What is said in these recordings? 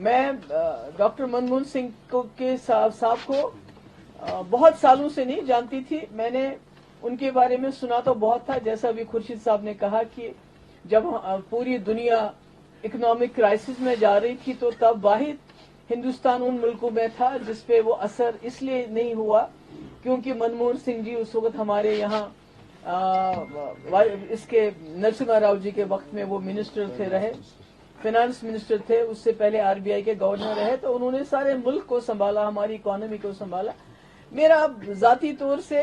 मैं डॉक्टर मनमोहन सिंह के साहब को बहुत सालों से नहीं जानती थी। मैंने उनके बारे में सुना तो बहुत था, जैसा अभी खुर्शीद साहब ने कहा कि जब पूरी दुनिया इकोनॉमिक क्राइसिस में जा रही थी तो तब वाहिद हिंदुस्तान उन मुल्कों में था जिसपे वो असर इसलिए नहीं हुआ क्योंकि मनमोहन सिंह जी उस वक्त हमारे यहाँ इसके नरसिम्हा राव जी के वक्त में वो मिनिस्टर थे, रहे फाइनेंस मिनिस्टर थे, उससे पहले आरबीआई के गवर्नर रहे, तो उन्होंने सारे मुल्क को संभाला, हमारी इकोनॉमी को संभाला। मेरा जाती तौर से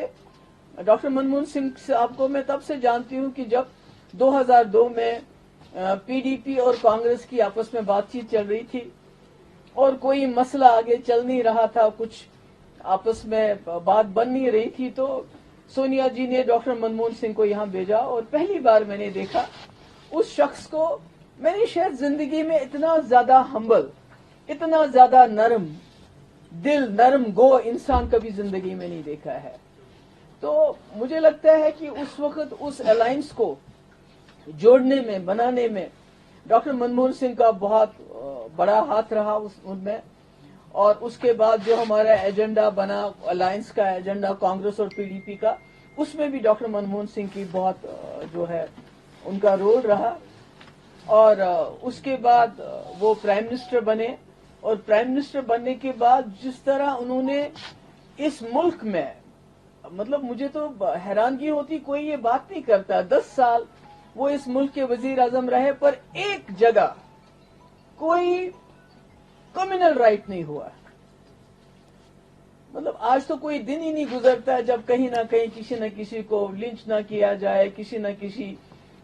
डॉक्टर मनमोहन सिंह साहब को मैं तब से जानती हूँ कि जब 2002 में पीडीपी और कांग्रेस की आपस में बातचीत चल रही थी और कोई मसला आगे चल नहीं रहा था, कुछ आपस में बात बन नहीं रही थी, तो सोनिया जी ने डॉक्टर मनमोहन सिंह को यहाँ भेजा और पहली बार मैंने देखा उस शख्स को। मैंने शायद जिंदगी में इतना ज्यादा हम्बल, इतना ज्यादा नरम दिल, नरम गो इंसान कभी जिंदगी में नहीं देखा है। तो मुझे लगता है कि उस वक्त उस अलायंस को जोड़ने में, बनाने में डॉक्टर मनमोहन सिंह का बहुत बड़ा हाथ रहा उनमें। और उसके बाद जो हमारा एजेंडा बना, अलायंस का एजेंडा कांग्रेस और पीडीपी का, उसमें भी डॉक्टर मनमोहन सिंह की बहुत जो है उनका रोल रहा। और उसके बाद वो प्राइम मिनिस्टर बने और प्राइम मिनिस्टर बनने के बाद जिस तरह उन्होंने इस मुल्क में, मतलब मुझे तो हैरानगी होती, कोई ये बात नहीं करता, 10 साल वो इस मुल्क के वजीर आजम रहे पर एक जगह कोई कम्युनल राइट नहीं हुआ। मतलब आज तो कोई दिन ही नहीं गुजरता जब कहीं ना कहीं किसी न किसी को लिंच ना किया जाए, किसी न किसी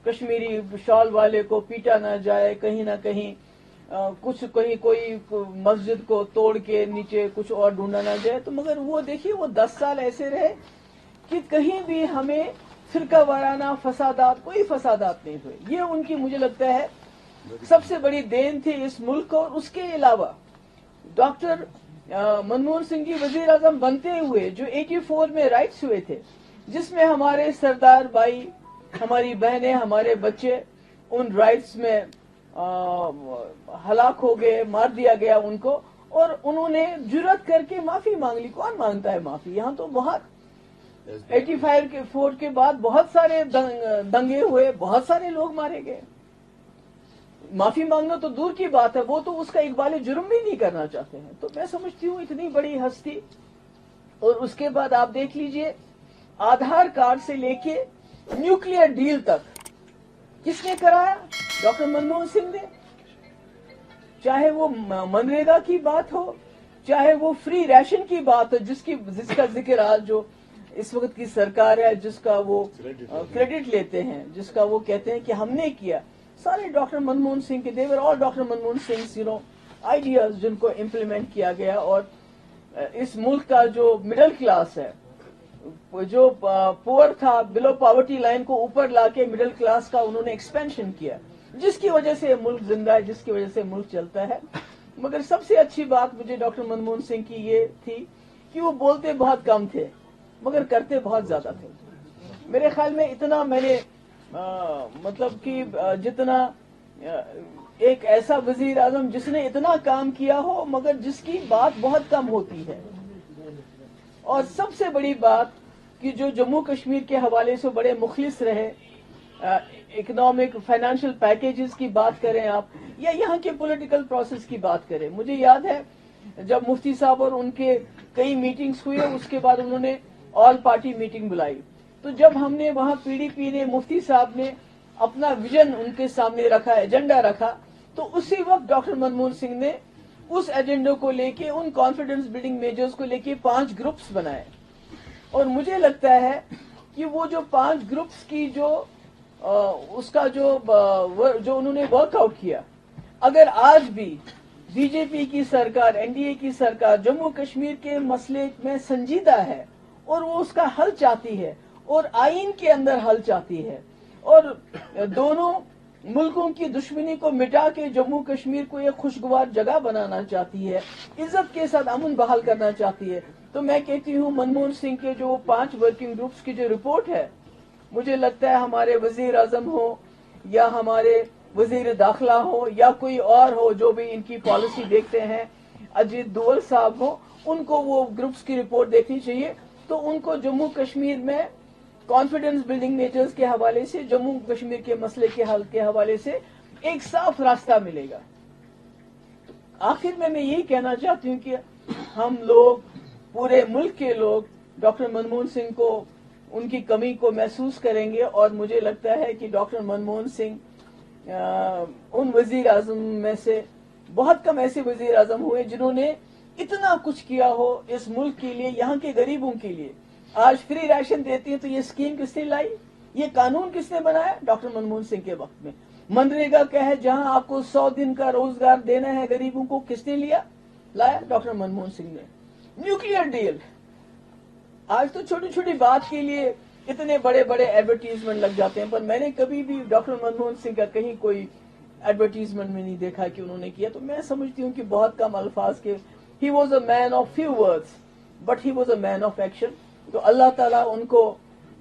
कश्मीरी शॉल वाले को पीटा ना जाए, कहीं ना कहीं कुछ कहीं कोई मस्जिद को तोड़ के नीचे कुछ और ढूंढा ना जाए। तो मगर वो देखिए वो 10 साल ऐसे रहे कि कहीं भी हमें फिरका वाराना फसादात, कोई फसादात नहीं हुए। ये उनकी मुझे लगता है सबसे बड़ी देन थी इस मुल्क को। और उसके अलावा डॉक्टर मनमोहन सिंह जी वजीर आजम बनते हुए जो 84 में राइट्स हुए थे, जिसमें हमारे सरदार भाई, हमारी बहनें, हमारे बच्चे उन राइट्स में हलाक हो गए, मार दिया गया उनको, और उन्होंने जुर्रत करके माफी मांग ली। कौन मांगता है माफी? यहाँ तो बहुत 85 के बाद बहुत सारे दंगे हुए, बहुत सारे लोग मारे गए। माफी मांगना तो दूर की बात है, वो तो उसका इकबाल जुर्म भी नहीं करना चाहते हैं। तो मैं समझती हूँ इतनी बड़ी हस्ती। और उसके बाद आप देख लीजिए आधार कार्ड से लेके न्यूक्लियर डील तक किसने कराया? डॉक्टर मनमोहन सिंह ने। चाहे वो मनरेगा की बात हो, चाहे वो फ्री राशन की बात हो, जिसका जिक्र आज जो इस वक्त की सरकार है, जिसका वो क्रेडिट लेते हैं, जिसका वो कहते हैं कि हमने किया, सारे डॉक्टर मनमोहन सिंह के देवर और डॉक्टर मनमोहन सिंह आइडियाज जिनको इम्प्लीमेंट किया गया। और इस मुल्क का जो मिडिल क्लास है, जो पुअर था, बिलो पॉवर्टी लाइन को ऊपर लाके मिडिल क्लास का उन्होंने एक्सपेंशन किया, जिसकी वजह से मुल्क जिंदा है, जिसकी वजह से मुल्क चलता है। मगर सबसे अच्छी बात मुझे डॉक्टर मनमोहन सिंह की ये थी कि वो बोलते बहुत कम थे मगर करते बहुत ज्यादा थे। मेरे ख्याल में इतना मैंने मतलब कि जितना एक ऐसा वजीर आजम जिसने इतना काम किया हो मगर जिसकी बात बहुत कम होती है। और सबसे बड़ी बात कि जो जम्मू कश्मीर के हवाले से बड़े मुखलिस रहे, इकोनॉमिक फाइनेंशियल पैकेजेस की बात करें आप, या यहाँ के पॉलिटिकल प्रोसेस की बात करें। मुझे याद है जब मुफ्ती साहब और उनके कई मीटिंग्स हुए, उसके बाद उन्होंने ऑल पार्टी मीटिंग बुलाई, तो जब हमने वहां पीडीपी ने, मुफ्ती साहब ने अपना विजन उनके सामने रखा, एजेंडा रखा, तो उसी वक्त डॉक्टर मनमोहन सिंह ने उस एजेंडे को लेके, उन कॉन्फिडेंस बिल्डिंग मेजर्स को लेके 5 ग्रुप्स बनाए। और मुझे लगता है कि वो जो 5 ग्रुप्स की उसका जो उन्होंने वर्कआउट किया, अगर आज भी बीजेपी की सरकार, एनडीए की सरकार जम्मू कश्मीर के मसले में संजीदा है और वो उसका हल चाहती है और आईन के अंदर हल चाहती है और दोनों मुल्कों की दुश्मनी को मिटा के जम्मू कश्मीर को एक खुशगवार जगह बनाना चाहती है, इज्जत के साथ अमन बहाल करना चाहती है, तो मैं कहती हूँ मनमोहन सिंह के जो 5 वर्किंग ग्रुप्स की जो रिपोर्ट है, मुझे लगता है हमारे वजीर आजम हो या हमारे वजीर दाखिला हो या कोई और हो जो भी इनकी पॉलिसी देखते हैं, अजीत दोवल साहब हो, उनको वो ग्रुप्स की रिपोर्ट देखनी चाहिए। तो उनको जम्मू कश्मीर में कॉन्फिडेंस बिल्डिंग मेजर्स के हवाले से, जम्मू कश्मीर के मसले के हल के हवाले से एक साफ रास्ता मिलेगा। आखिर में मैं यही कहना चाहती हूँ कि हम लोग, पूरे मुल्क के लोग, डॉक्टर मनमोहन सिंह को, उनकी कमी को महसूस करेंगे। और मुझे लगता है कि डॉक्टर मनमोहन सिंह उन वजीर आजम में से बहुत कम ऐसे वजीर आजम हुए जिन्होंने इतना कुछ किया हो इस मुल्क के लिए, यहाँ के गरीबों के लिए। आज फ्री राशन देती है तो ये स्कीम किसने लाई, ये कानून किसने बनाया? डॉक्टर मनमोहन सिंह के वक्त में। मनरेगा क्या है, जहां आपको 100 दिन का रोजगार देना है गरीबों को, किसने लाया? डॉक्टर मनमोहन सिंह ने। न्यूक्लियर डील, आज तो छोटी छोटी बात के लिए इतने बड़े बड़े एडवर्टीजमेंट लग जाते हैं, पर मैंने कभी भी डॉक्टर मनमोहन सिंह का कहीं कोई एडवर्टीजमेंट में नहीं देखा कि उन्होंने किया। तो मैं समझती हूँ कि बहुत कम अल्फाज के, he was a man of few words but he was a man of action. तो अल्लाह ताला उनको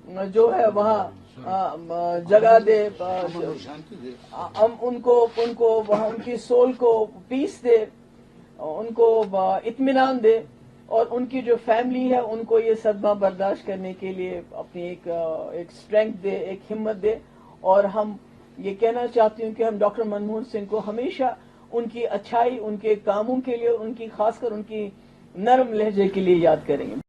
जो है वहाँ जगह दे, उनको वहाँ उनकी सोल को पीस दे, उनको इत्मीनान दे, और उनकी जो फैमिली है उनको ये सदमा बर्दाश्त करने के लिए अपनी एक स्ट्रेंथ दे, एक हिम्मत दे। और हम ये कहना चाहती हूँ कि हम डॉक्टर मनमोहन सिंह को हमेशा उनकी अच्छाई, उनके कामों के लिए, उनकी खासकर उनकी नरम लहजे के लिए याद करेंगे।